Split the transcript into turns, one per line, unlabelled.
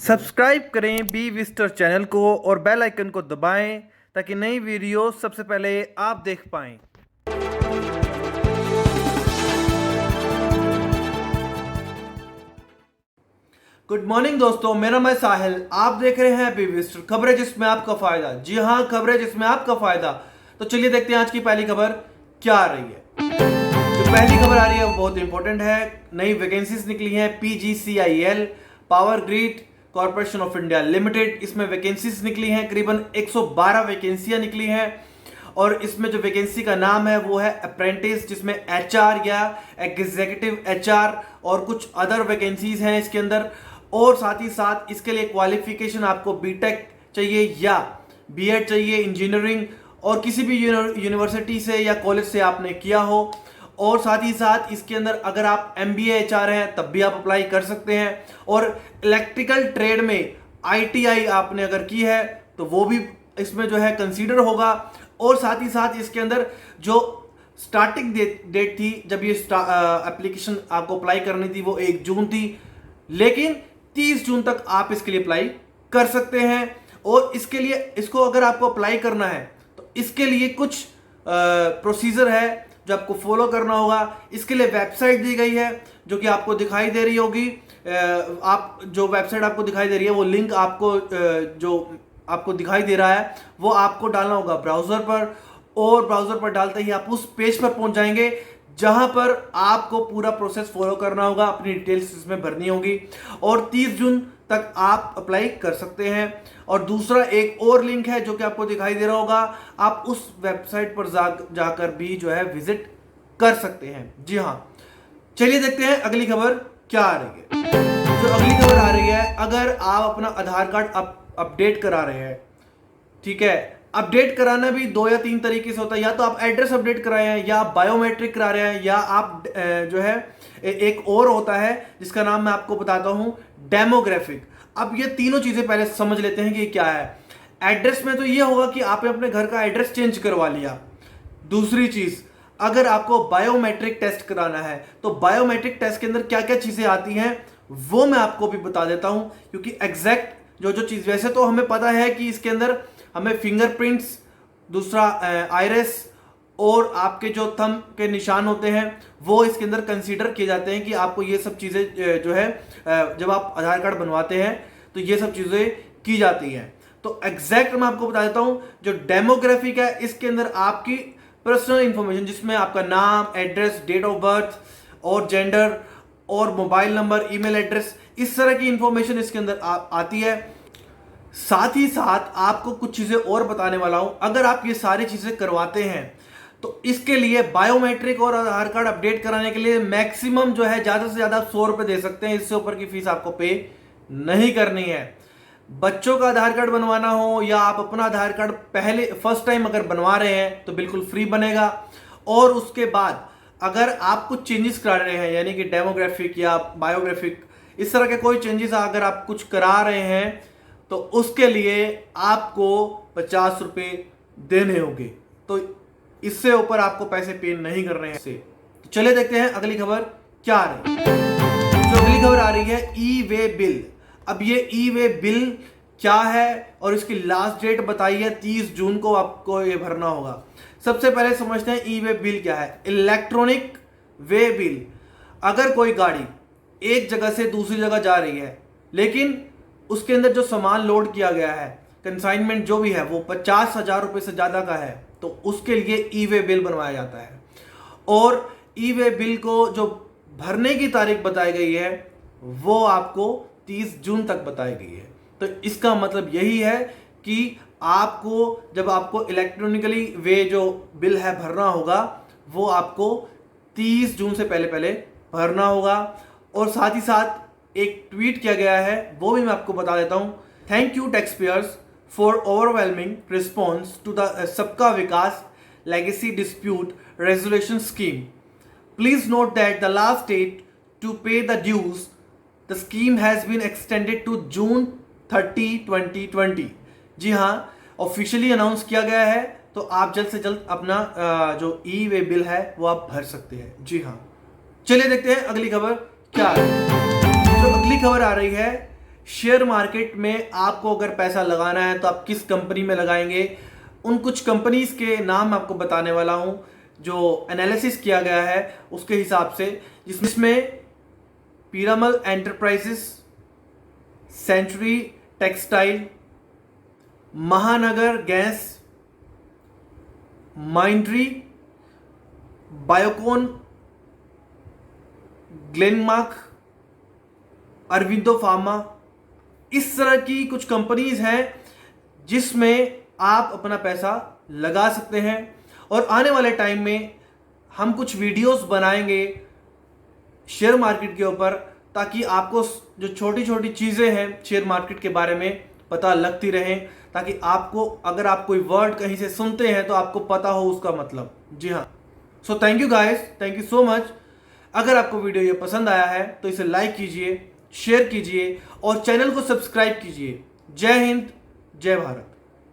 Subscribe करें B visitor channel को और बेल आइकन को दबाएं ताकि नई वीडियो सबसे पहले आप देख पाएं। गुड मॉर्निंग दोस्तों, मेरा नाम है साहिल। आप देख रहे हैं बी विजिटर खबरें जिसमें आपका फायदा। जी हां, खबरें जिसमें आपका फायदा। तो चलिए देखते हैं आज की पहली खबर क्या आ रही है। जो पहली खबर आ रही है वो बहुत इंपॉर्टेंट है। नई वैकेंसीज निकली हैं PGCIL power grid corporation of India limited. इसमें वैकेंसीज निकली हैं, करीबन 112 वैकेंसियां निकली हैं। और इसमें जो वैकेंसी का नाम है वो है अप्रेंटिस, जिसमें HR या एग्जीक्यूटिव HR और कुछ अदर वैकेंसीज हैं इसके अंदर। और साथ ही साथ इसके लिए क्वालिफिकेशन आपको बीटेक चाहिए या B.Ed चाहिए, इंजीनियरिंग और किसी भी यूनिवर्सिटी से या कॉलेज से आपने किया हो। और साथ ही साथ इसके अंदर अगर आप MBA HR हैं तब भी आप अप्लाई कर सकते हैं। और इलेक्ट्रिकल ट्रेड में ITI आपने अगर की है तो वो भी इसमें जो है कंसीडर होगा। और साथ ही साथ इसके अंदर जो स्टार्टिंग डेट थी जब ये एप्लीकेशन आपको अप्लाई करनी थी वो 1 जून थी, लेकिन 30 जून तक आप इसके लिए अप्लाई कर सकते हैं। और इसके लिए इसको अगर आपको अप्लाई करना है तो इसके लिए कुछ प्रोसीजर है जो आपको फॉलो करना होगा। इसके लिए वेबसाइट दी गई है जो कि आपको दिखाई दे रही होगी। आप जो वेबसाइट आपको दिखाई दे रही है वो लिंक आपको जो आपको दिखाई दे रहा है वो आपको डालना होगा ब्राउजर पर। और ब्राउजर पर डालते ही आप उस पेज पर पहुंच जाएंगे जहां पर आपको पूरा प्रोसेस फॉलो करना होगा, अपनी डिटेल्स इसमें भरनी होगी। और 30 जून तक आप अप्लाई कर सकते हैं। और दूसरा एक और लिंक है जो कि आपको दिखाई दे रहा होगा, आप उस वेबसाइट पर जाकर भी जो है विजिट कर सकते हैं। जी हाँ, चलिए देखते हैं अगली खबर क्या आ रही है। जो अगली खबर आ रही है, अगर आप अपना आधार कार्ड अपडेट करा रहे हैं, ठीक है, अपडेट कराना भी 2 या 3 तरीके से होता है। या तो आप एड्रेस अपडेट कराए हैं, या आप बायोमेट्रिक करा रहे हैं, या आप जो है एक और होता है जिसका नाम मैं आपको बताता हूं, डेमोग्राफिक। अब ये तीनों चीजें पहले समझ लेते हैं कि क्या है। एड्रेस में तो ये होगा कि आपने अपने घर का एड्रेस चेंज करवा लिया। दूसरी चीज, अगर आपको बायोमेट्रिक टेस्ट कराना है तो बायोमेट्रिक टेस्ट के अंदर क्या क्या चीजें आती हैं वो मैं आपको भी बता देता हूं, क्योंकि एग्जैक्ट जो चीज, वैसे तो हमें पता है कि इसके अंदर हमें फिंगरप्रिंट्स, दूसरा आइरिस और आपके जो थंब के निशान होते हैं वो इसके अंदर कंसीडर किए जाते हैं कि आपको ये सब चीजें जो है जब आप आधार कार्ड बनवाते हैं तो ये सब चीजें की जाती हैं। तो एग्जैक्ट मैं आपको बता देता हूं, जो डेमोग्राफिक है इसके अंदर आपकी पर्सनल इंफॉर्मेशन, जिसमें आपका नाम, एड्रेस, डेट ऑफ बर्थ और जेंडर और मोबाइल नंबर, ईमेल एड्रेस, इस तरह की इंफॉर्मेशन इसके अंदर आती है। साथ ही साथ आपको कुछ चीजें और बताने वाला हूं। अगर आप ये सारी चीजें करवाते हैं तो इसके लिए बायोमेट्रिक और आधार कार्ड अपडेट कराने के लिए मैक्सिमम जो है ज्यादा से ज्यादा 100 रुपए दे सकते हैं। इससे ऊपर की फीस आपको पे नहीं करनी है। बच्चों का आधार कार्ड बनवाना हो या आप अपना आधार कार्ड पहले फर्स्ट टाइम अगर बनवा रहे हैं तो बिल्कुल फ्री बनेगा। और उसके बाद अगर आप कुछ चेंजेस करा रहे हैं, यानी कि डेमोग्राफिक या बायोग्राफिक, इस तरह के कोई चेंजेस अगर आप कुछ करा रहे हैं तो उसके लिए आपको 50 रुपए देने होंगे। तो इससे ऊपर आपको पैसे पे नहीं करने हैं। तो चलिए देखते हैं अगली खबर क्या आ रही है। जो अगली खबर आ रही है, ई-वे बिल। अब ये ई-वे बिल क्या है और इसकी लास्ट डेट बताई है 30 जून को आपको ये भरना होगा। सबसे पहले समझते हैं ई-वे बिल क्या है। इलेक्ट्रॉनिक वे बिल, अगर कोई गाड़ी एक जगह से दूसरी जगह जा रही है लेकिन उसके अंदर जो सामान लोड किया गया है, कंसाइनमेंट जो भी है, वो 50,000 रुपए से ज्यादा का है तो उसके लिए ई-वे बिल बनवाया जाता है। और ई-वे बिल को जो भरने की तारीख बताई गई है वो आपको 30 जून तक बताई गई है। तो इसका मतलब यही है कि आपको जब आपको इलेक्ट्रॉनिकली वे जो बिल है भरना होगा वो आपको 30 जून से पहले पहले भरना होगा। और साथ ही साथ एक ट्वीट किया गया है वो भी मैं आपको बता देता हूं। Thank you tax payers for overwhelming response to the Sabka Vikas legacy dispute resolution scheme. Please note that the last date to pay the dues the scheme has been extended to June 30, 2020। जी हाँ, ऑफिशियली अनाउंस किया गया है। तो आप जल्द से जल्द अपना जो ई-वे बिल है वो आप भर सकते हैं। जी हाँ, चलिए देखते हैं अगली खबर क्या है। जो अगली खबर आ रही है, शेयर मार्केट में आपको अगर पैसा लगाना है तो आप किस कंपनी में लगाएंगे, उन कुछ कंपनीज के नाम आपको बताने वाला हूं जो एनालिसिस किया गया है उसके हिसाब से, जिसमें पीरामल एंटरप्राइजेस, सेंचुरी टेक्सटाइल, महानगर gas, Mindtree, Biocon, Glenmark, Aurobindo pharma, इस तरह की कुछ कंपनीज हैं जिसमें आप अपना पैसा लगा सकते हैं। और आने वाले टाइम में हम कुछ वीडियोस बनाएंगे शेयर मार्केट के ऊपर, ताकि आपको जो छोटी छोटी चीज़ें हैं शेयर मार्केट के बारे में पता लगती रहें, ताकि आपको अगर आप कोई वर्ड कहीं से सुनते हैं तो आपको पता हो उसका मतलब। जी हाँ, so thank you guys, thank you so much. अगर आपको वीडियो ये पसंद आया है तो इसे लाइक कीजिए, शेयर कीजिए और चैनल को सब्सक्राइब कीजिए। जय हिंद, जय भारत।